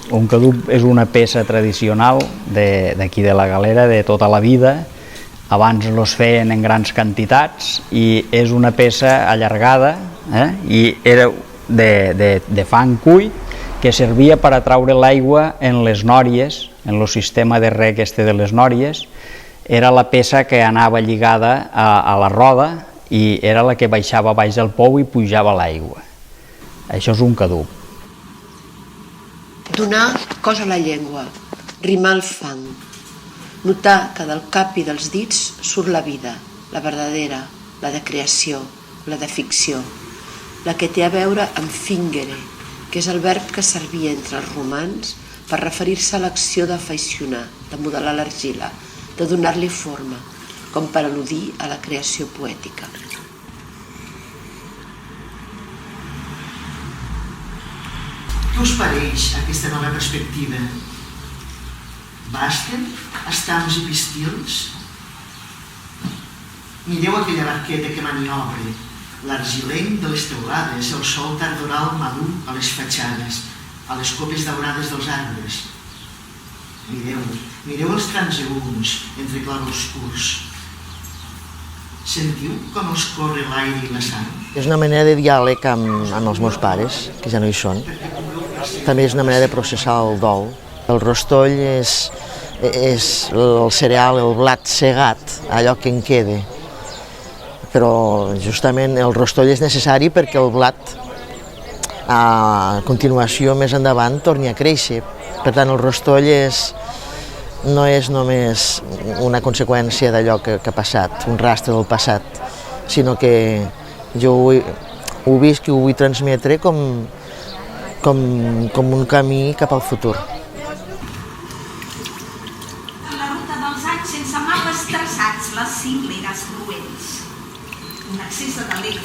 Un cadup és una peça tradicional d'aquí de la Galera de tota la vida. Abans els feien en grans quantitats i és una peça allargada i era de fang cuit que servia per atraure l'aigua en les nòries, en el sistema de reg de les nòries. Era la peça que anava lligada a la roda i era la que baixava baix del pou i pujava l'aigua. Això és un cadup. Donar cos a la llengua, rimar el fang, notar que del cap i dels dits surt la vida, la verdadera, la de creació, la de ficció, la que té a veure amb fingere, que és el verb que servia entre els romans per referir-se a l'acció d'afaicionar, de modelar l'argila, de donar-li forma, com per al·ludir a la creació poètica. Què us pareix aquesta nova perspectiva? Basten estams i pistils? Mireu aquella barqueta que maniobre, l'argilenc de les teulades, el sol tardoral madur a les fatxades, a les copes daurades dels arbres. Mireu els transeünts entre clarobscurs. Sentiu com els corre l'aire i la sang? És una manera de diàleg amb els meus pares, que ja no hi són. També és una manera de processar el dol. El rostoll és el cereal, el blat segat, allò que en queda. Però justament el rostoll és necessari perquè el blat a continuació, més endavant, torni a créixer. Per tant, el rostoll no és només una conseqüència d'allò que ha passat, un rastre del passat, sinó que jo ho visc i ho vull transmetre com un camí cap al futur. En la ruta dels anys, sense mapes traçats, les cingleres roents. Un excés de talent,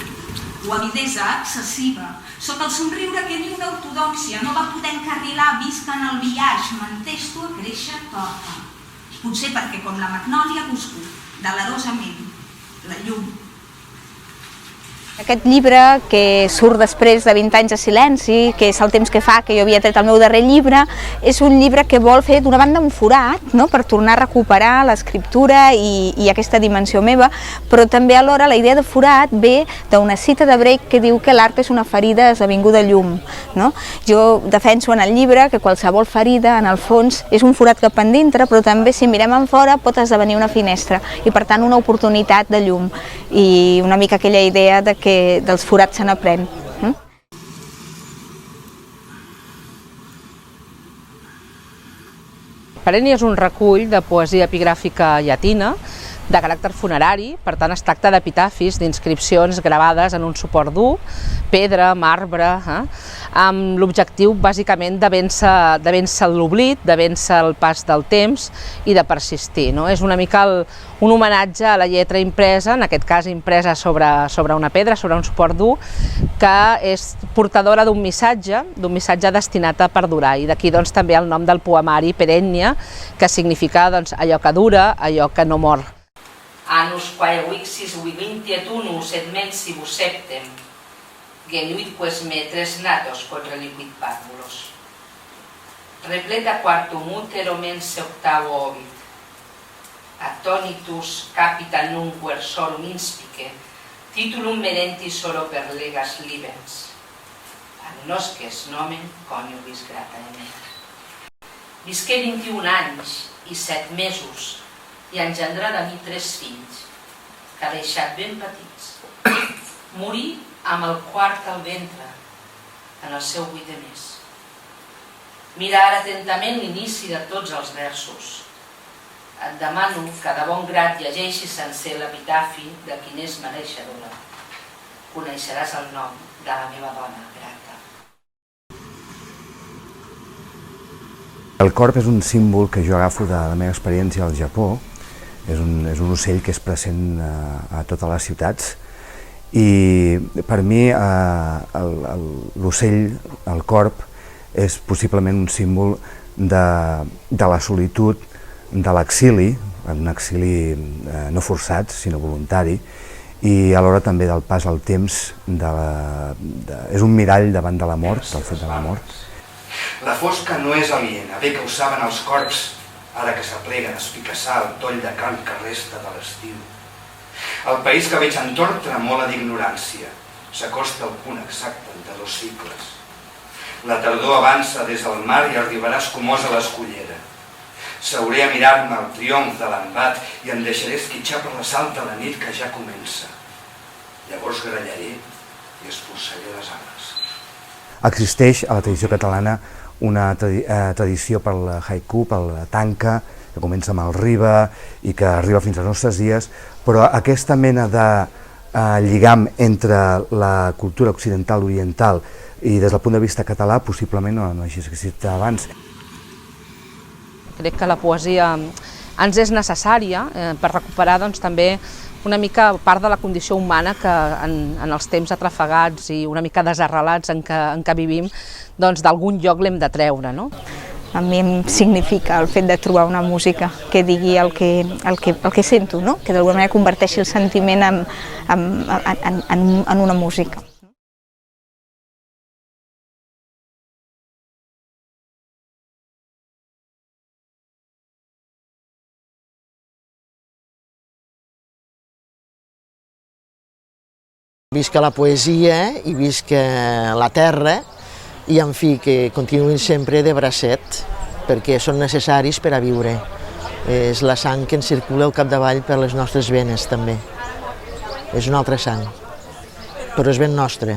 o avidesa excessiva, sota el somriure que ni una ortodòxia no va poder encarrilar vist que en el biaix m'entesto a créixer torta. Potser perquè com la magnòlia busco, delerosament, la llum. Aquest llibre, que surt després de 20 anys de silenci, que és el temps que fa que jo havia tret el meu darrer llibre, és un llibre que vol fer, d'una banda, un forat, no?, per tornar a recuperar l'escriptura i aquesta dimensió meva, però també alhora la idea de forat ve d'una cita de Brecht que diu que l'art és una ferida esdevinguda llum. No? Jo defenso en el llibre que qualsevol ferida, en el fons, és un forat cap endintre, però també, si mirem en fora, pot esdevenir una finestra i, per tant, una oportunitat de llum. I una mica aquella idea de que dels forats se n'aprèn. Perenni és un recull de poesia epigràfica llatina de caràcter funerari, per tant es tracta d'epitafis, d'inscripcions gravades en un suport dur, pedra, marbre, amb l'objectiu bàsicament de vèncer l'oblit, de vèncer el pas del temps i de persistir. És una mica un homenatge a la lletra impresa, en aquest cas impresa sobre una pedra, sobre un suport dur, que és portadora d'un missatge destinat a perdurar, i d'aquí també el nom del poemari Perennia, que significa allò que dura, allò que no mor. Annus quae vixis vigintiet unus et mensibus septem, genuitques me tres natos quod reliquit parvulos. Repleta quartum utero mense octavo ovit, attonitus capita nunquer sorum inspice, titulum merentis oro per legas libens, agnosces nomen coniuris grata emet. Visqué 21 anys i 7 mesos, i engendrà de mi 3 fills, que ha deixat ben petits. Morí amb el quart al ventre, en el seu 8è mes. Mira ara atentament l'inici de tots els versos. Et demano que de bon grat llegeixis sencer l'epitafi de qui n'és mereixedora. Coneixeràs el nom de la meva dona grata. El corb és un símbol que jo agafo de la meva experiència al Japó. És un ocell que és present a totes les ciutats i per mi l'ocell, el corb, és possiblement un símbol de la solitud, de l'exili, un exili no forçat sinó voluntari, i alhora també del pas al temps, és un mirall davant de la mort, del fet de la mort. La fosca no és aliena, bé que ho saben els corps, ara que s'apleguen a espicaçar el toll de carn que resta de l'estiu. El país que veig entorn tremola d'ignorància, s'acosta al punt exacte de 2 cicles. La tardor avança des del mar i arribarà escumosa a l'escullera. Seuré a mirar-me el triomf de l'embat i em deixaré esquitxar per l'assalt de la nit que ja comença. Llavors grallaré i expulsaré les ales. Existeix a la tradició catalana una tradició pel haiku, per la tanca, que comença amb el riba i que arriba fins als nostres dies, però aquesta mena de lligam entre la cultura occidental i oriental i des del punt de vista català possiblement no hagi existit abans. Crec que la poesia ens és necessària per recuperar també una mica part de la condició humana que en els temps atrafegats i una mica desarrelats en què vivim, d'algun lloc l'hem de treure. A mi em significa el fet de trobar una música que digui el que sento, que d'alguna manera converteixi el sentiment en una música. Visca la poesia i visca la terra i, en fi, que continuïn sempre de bracet, perquè són necessaris per a viure. És la sang que ens circula al capdavall per les nostres venes, també. És una altra sang, però és ben nostra.